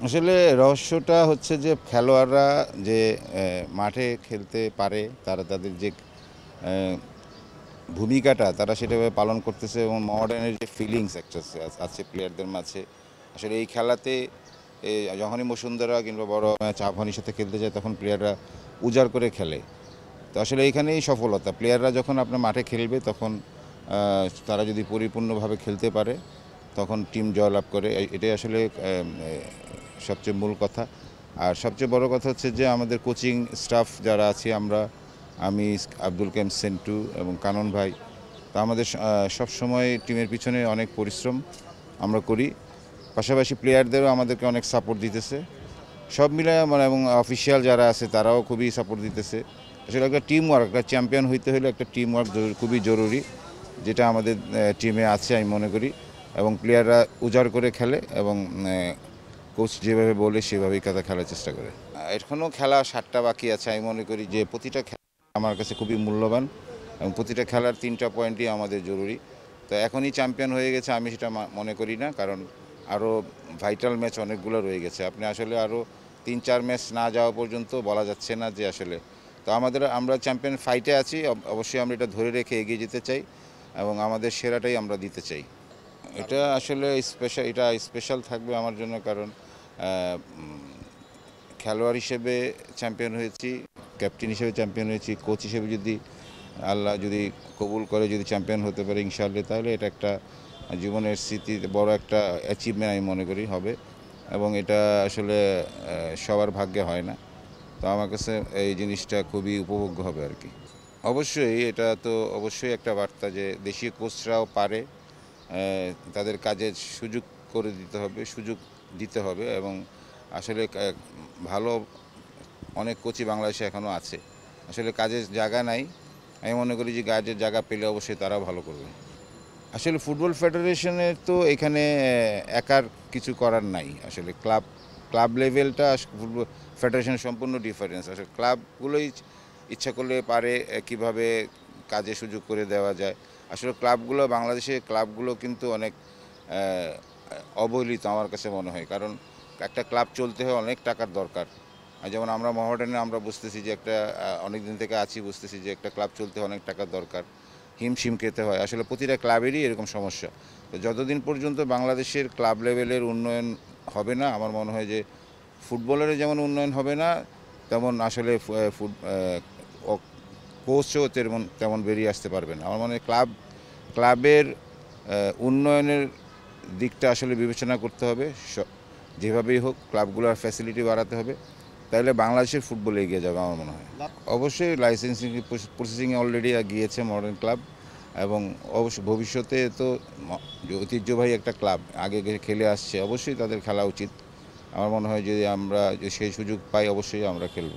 আসলে রহস্যটা হচ্ছে যে খেলোয়াড়রা যে মাঠে খেলতে পারে তারা তাদের যে ভূমিকাটা তারা সেটাভাবে পালন করতেছে এবং মডার্নের যে ফিলিংস একটা আছে প্লেয়ারদের মাঝে আসলে এই খেলাতে যখনই বসুন্ধরা কিংবা বড় ম্যাচ আফগানির সাথে খেলতে যায় তখন প্লেয়াররা উজাড় করে খেলে। তো আসলে এইখানেই সফলতা, প্লেয়াররা যখন আপনার মাঠে খেলবে তখন তারা যদি পরিপূর্ণভাবে খেলতে পারে তখন টিম জয়লাভ করে। এটাই আসলে সবচেয়ে মূল কথা। আর সবচেয়ে বড় কথা হচ্ছে যে আমাদের কোচিং স্টাফ যারা আছি আমি আব্দুল কাইম সেন্টু এবং কানন ভাই, তা আমাদের সব সময় টিমের পিছনে অনেক পরিশ্রম আমরা করি। পাশাপাশি প্লেয়ারদেরও আমাদেরকে অনেক সাপোর্ট দিতেছে। সব মিলে মানে এবং অফিসিয়াল যারা আছে তারাও খুবই সাপোর্ট দিতেছে। আসলে একটা টিম ওয়ার্ক, একটা চ্যাম্পিয়ন হইতে হলে একটা টিম ওয়ার্ক খুবই জরুরি, যেটা আমাদের টিমে আছে আমি মনে করি। এবং প্লেয়াররা উজাড় করে খেলে এবং কোচ যেভাবে বলে সেভাবেই তারা খেলার চেষ্টা করে। এখনও খেলা 7টা বাকি আছে। আমি মনে করি যে প্রতিটা খেলা আমার কাছে খুবই মূল্যবান এবং প্রতিটা খেলার 3টা পয়েন্টই আমাদের জরুরি। তো এখনই চ্যাম্পিয়ন হয়ে গেছে আমি সেটা মনে করি না, কারণ আরও ভাইটাল ম্যাচ অনেকগুলো রয়ে গেছে। আপনি আসলে আরও 3-4 ম্যাচ না যাওয়া পর্যন্ত বলা যাচ্ছে না যে আসলে, তো আমরা চ্যাম্পিয়ন ফাইটে আছি। অবশ্যই আমরা এটা ধরে রেখে এগিয়ে যেতে চাই এবং আমাদের সেরাটাই আমরা দিতে চাই। এটা আসলে স্পেশাল থাকবে আমার জন্য, কারণ খেলোয়াড় হিসেবে চ্যাম্পিয়ন হয়েছি, ক্যাপ্টেন হিসেবে চ্যাম্পিয়ন হয়েছি, কোচ হিসেবে যদি আল্লাহ যদি কবুল করে যদি চ্যাম্পিয়ন হতে পারে ইনশাআল্লাহ, তাহলে এটা একটা জীবনের স্মৃতি, বড় একটা অ্যাচিভমেন্ট আমি মনে করি হবে। এবং এটা আসলে সবার ভাগ্যে হয় না। তো আমার কাছে এই জিনিসটা খুবই উপভোগ্য হবে আর কি। অবশ্যই এটা তো অবশ্যই একটা বার্তা যে দেশীয় কোচরাও পারে, তাদের কাজের সুযোগ করে দিতে হবে, সুযোগ দিতে হবে। এবং আসলে ভালো অনেক কোচই বাংলাদেশে এখনও আছে। আসলে কাজের জায়গা নাই, আমি মনে করি যে কাজের জায়গা পেলে অবশ্যই তারাও ভালো করবে। আসলে ফুটবল ফেডারেশনের তো এখানে একার কিছু করার নাই। আসলে ক্লাব ক্লাব লেভেলটা ফুটবল ফেডারেশনের সম্পূর্ণ ডিফারেন্স। আসলে ক্লাবগুলোই ইচ্ছা করলে পারে কিভাবে কাজে সুযোগ করে দেওয়া যায়। আসলে বাংলাদেশের ক্লাবগুলো কিন্তু অনেক অবহেলিত আমার কাছে মনে হয়, কারণ একটা ক্লাব চলতে হয় অনেক টাকার দরকার। যেমন আমরা মোহামেডানে আমরা বুঝতেছি যে একটা অনেক দিন থেকে আছি, বুঝতেছি যে একটা ক্লাব চলতে অনেক টাকার দরকার, হিমশিম খেতে হয়। আসলে প্রতিটা ক্লাবেরই এরকম সমস্যা। তো যতদিন পর্যন্ত বাংলাদেশের ক্লাব লেভেলের উন্নয়ন হবে না, আমার মনে হয় যে ফুটবলের যেমন উন্নয়ন হবে না, তেমন আসলে কোচও তেমন বেরিয়ে আসতে পারবে না। আমার মনে হয় ক্লাবের উন্নয়নের দিকটা আসলে বিবেচনা করতে হবে। যেভাবেই হোক ক্লাবগুলোর ফ্যাসিলিটি বাড়াতে হবে, তাহলে বাংলাদেশের ফুটবল এগিয়ে যাবে আমার মনে হয়। অবশ্যই লাইসেন্সিং প্রসেসিংয়ে অলরেডি গিয়েছে মডার্ন ক্লাব, এবং অবশ্যই ভবিষ্যতে তো ঐতিহ্যবাহী একটা ক্লাব আগে খেলে আসছে, অবশ্যই তাদের খেলা উচিত। আমার মনে হয় যদি আমরা সেই সুযোগ পাই অবশ্যই আমরা খেলব।